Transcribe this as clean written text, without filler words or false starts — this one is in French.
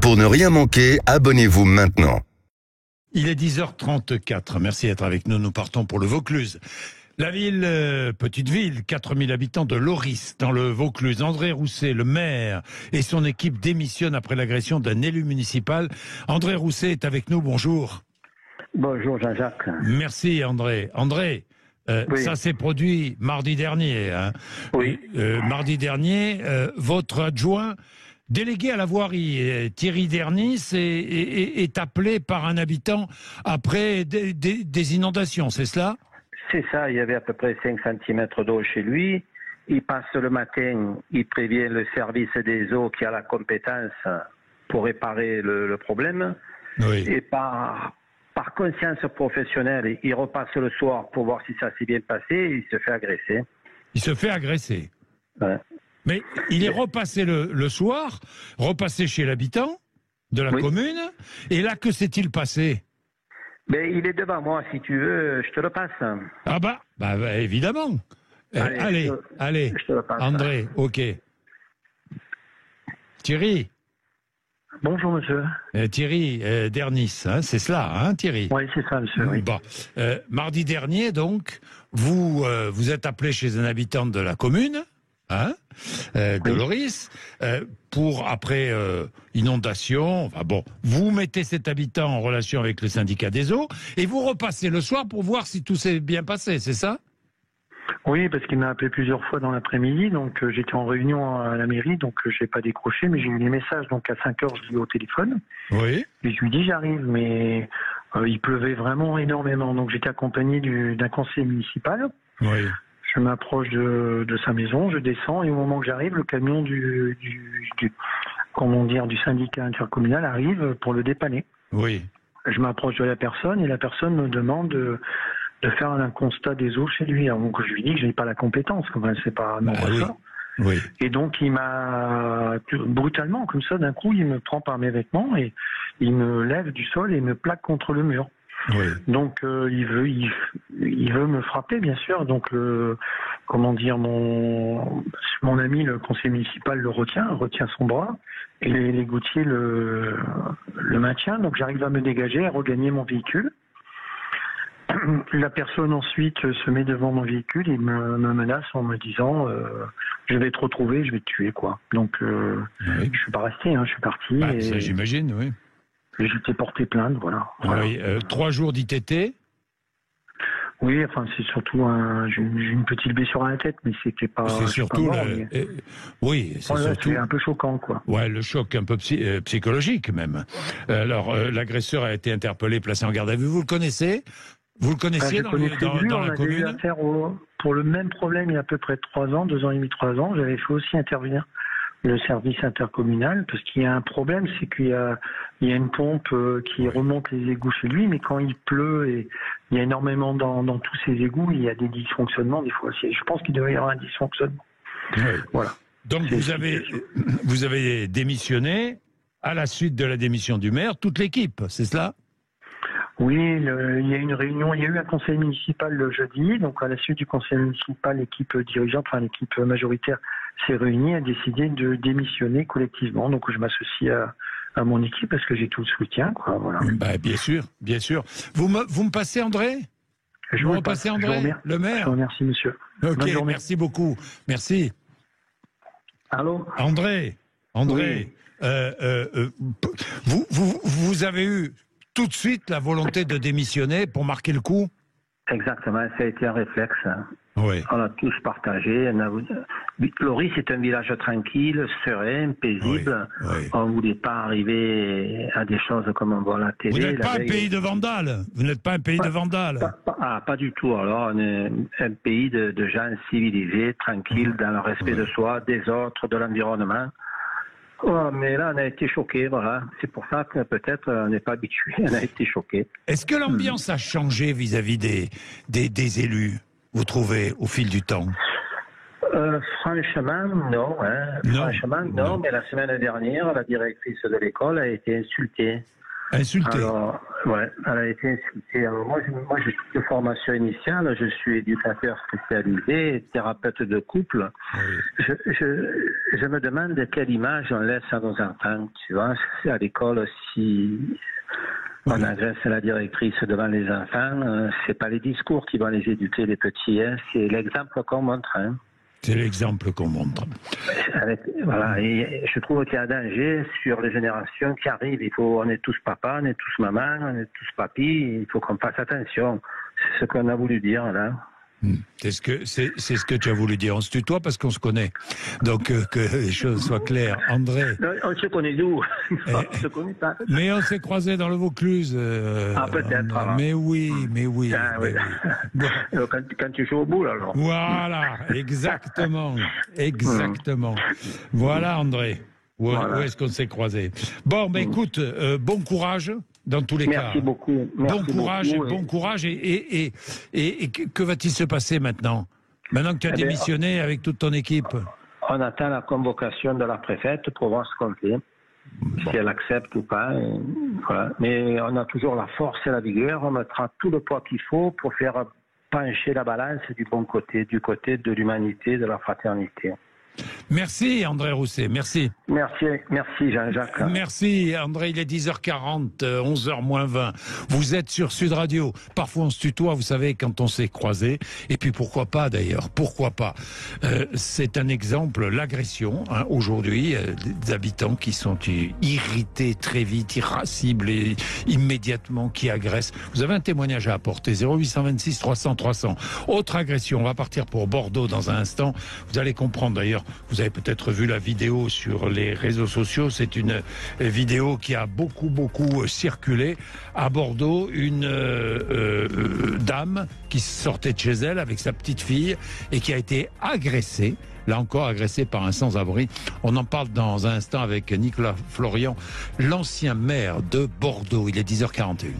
Pour ne rien manquer, abonnez-vous maintenant. Il est 10h34. Merci d'être avec nous. Nous partons pour le Vaucluse. La ville, petite ville, 4000 habitants de Loris, dans le Vaucluse. André Rousset, le maire, et son équipe démissionnent après l'agression d'un élu municipal. André Rousset est avec nous. Bonjour. Bonjour Jean-Jacques. Merci André. André, Oui. ça s'est produit mardi dernier. Hein. Oui. Mardi dernier, votre adjoint, délégué à la voirie, Thierry Dernis, est appelé par un habitant après des inondations, c'est cela ? C'est ça, il y avait à peu près 5 cm d'eau chez lui. Il passe le matin, il prévient le service des eaux qui a la compétence pour réparer le problème. Oui. Et par conscience professionnelle, il repasse le soir pour voir si ça s'est bien passé et il se fait agresser. Il se fait agresser. Ouais. Mais il est repassé le soir, repassé chez l'habitant de la commune, et là, que s'est-il passé ? Mais il est devant moi, si tu veux, je te le passe. Ah bah évidemment. Allez, je te le passe. André, ok. Thierry. Bonjour monsieur. Thierry Dernis, hein, c'est cela, hein, Thierry ? Oui, c'est ça monsieur, oui. Bon. Mardi dernier, donc, vous êtes appelé chez un habitant de la commune, hein, de Loris, pour, après inondation, enfin bon, vous mettez cet habitant en relation avec le syndicat des eaux, et vous repassez le soir pour voir si tout s'est bien passé, c'est ça ? Oui, parce qu'il m'a appelé plusieurs fois dans l'après-midi, donc j'étais en réunion à la mairie, donc je n'ai pas décroché, mais j'ai eu des messages, donc à 5 heures, je l'ai eu au téléphone. Oui. Et je lui dis j'arrive, mais il pleuvait vraiment énormément, donc j'étais accompagné d'un conseiller municipal. Oui. Je m'approche de sa maison, je descends, et au moment que j'arrive, le camion du syndicat intercommunal arrive pour le dépanner. Oui. Je m'approche de la personne, et la personne me demande de faire un constat des eaux chez lui. Alors, donc je lui dis que je n'ai pas la compétence, enfin, c'est pas mon ressort. Oui. Et donc il m'a brutalement, comme ça, d'un coup, il me prend par mes vêtements et il me lève du sol et me plaque contre le mur. Oui. Donc il veut me frapper, bien sûr. Donc mon ami, le conseiller municipal, le retient son bras et les goutiers le maintiennent. Donc j'arrive à me dégager, à regagner mon véhicule. La personne ensuite se met devant mon véhicule et me menace en me disant je vais te retrouver, je vais te tuer, quoi. Donc je suis pas resté, hein, je suis parti. Bah, ça, j'imagine, oui. Et j'ai porté plainte, voilà. Oui, 3 jours d'ITT. Oui, enfin c'est surtout j'ai une petite blessure à la tête, mais c'était pas. C'est surtout oui, c'est surtout. C'est un peu choquant, quoi. Ouais, le choc un peu psychologique même. Alors l'agresseur a été interpellé, placé en garde à vue. Vous le connaissez ? Vous le connaissiez dans la commune ? On a eu affaire pour le même problème il y a à peu près 3 ans, 2 ans et demi, 3 ans. J'avais fait aussi intervenir le service intercommunal parce qu'il y a un problème, c'est qu'il y a une pompe qui remonte les égouts chez lui, mais quand il pleut et il y a énormément dans tous ces égouts, il y a des dysfonctionnements des fois. Je pense qu'il devrait y avoir un dysfonctionnement. Oui. Voilà. Donc vous avez démissionné à la suite de la démission du maire, toute l'équipe, c'est cela ? Oui, il y a une réunion, il y a eu un conseil municipal le jeudi, donc à la suite du conseil municipal, l'équipe dirigeante, enfin l'équipe majoritaire s'est réunie, a décidé de démissionner collectivement, donc je m'associe à mon équipe parce que j'ai tout le soutien, quoi, voilà. Bah, bien sûr, bien sûr. Vous me passez André ? Je vous me passez André, le maire ? Je vous remercie, monsieur. Ok, merci beaucoup, merci. Allô ? André, oui. Vous avez eu tout de suite la volonté de démissionner pour marquer le coup ? Exactement, ça a été un réflexe. Oui. On a tous partagé. Loris est un village tranquille, serein, paisible. Oui. On ne voulait pas arriver à des choses comme on voit à la télé. Vous n'êtes pas un pays de vandales. Vous n'êtes pas un pays de vandales. Pas du tout. Alors, on est un pays de gens civilisés, tranquilles, dans le respect de soi, des autres, de l'environnement. Oh, mais là, on a été choqués, voilà. C'est pour ça que peut-être on n'est pas habitué. On a été choqués. Est-ce que l'ambiance a changé vis-à-vis des élus, vous trouvez, au fil du temps ? Franchement, non. Hein. Non. Franchement, non. Mais la semaine dernière, la directrice de l'école a été insultée. Insultée. Alors, ouais, elle a été insultée. Alors, moi, j'ai toute formation initiale. Je suis éducateur spécialisé, thérapeute de couple. Oui. Je me demande quelle image on laisse à nos enfants. Tu vois, à l'école, si on agresse la directrice devant les enfants, c'est pas les discours qui vont les éduquer, les petits. Hein, c'est l'exemple qu'on montre. Hein. C'est l'exemple qu'on montre. Voilà, et je trouve qu'il y a un danger sur les générations qui arrivent. On est tous papa, on est tous maman, on est tous papy. Il faut qu'on fasse attention. C'est ce qu'on a voulu dire là. C'est ce que tu as voulu dire. On se tutoie parce qu'on se connaît. Donc que les choses soient claires. André. Non, on se connaît d'où? On se connaît pas. Mais on s'est croisés dans le Vaucluse. Peut-être. Mais oui. Ah, oui. Bon. Quand tu joues au boule alors. Voilà, exactement. Voilà, André. Où est-ce qu'on s'est croisés? Bon, écoute, bon courage. Dans tous les cas. Merci beaucoup. Bon courage. Et que va-t-il se passer maintenant? Maintenant que tu as démissionné avec toute ton équipe? On attend la convocation de la préfète pour voir ce qu'on fait. Si elle accepte ou pas. Voilà. Mais on a toujours la force et la vigueur. On mettra tout le poids qu'il faut pour faire pencher la balance du bon côté, du côté de l'humanité, de la fraternité. Merci André Rousset, merci. Merci Jean-Jacques. Merci André, il est 10h40, 11h moins 20. Vous êtes sur Sud Radio. Parfois on se tutoie, vous savez, quand on s'est croisés. Et puis pourquoi pas d'ailleurs, pourquoi pas. C'est un exemple, l'agression, hein, aujourd'hui, des habitants qui sont irrités très vite, irascibles et immédiatement, qui agressent. Vous avez un témoignage à apporter, 0826 300 300. Autre agression, on va partir pour Bordeaux dans un instant. Vous allez comprendre d'ailleurs. Vous avez peut-être vu la vidéo sur les réseaux sociaux. C'est une vidéo qui a beaucoup circulé. À Bordeaux, une dame qui sortait de chez elle avec sa petite fille et qui a été agressée. Là encore, agressée par un sans-abri. On en parle dans un instant avec Nicolas Florian, l'ancien maire de Bordeaux. Il est 10h41.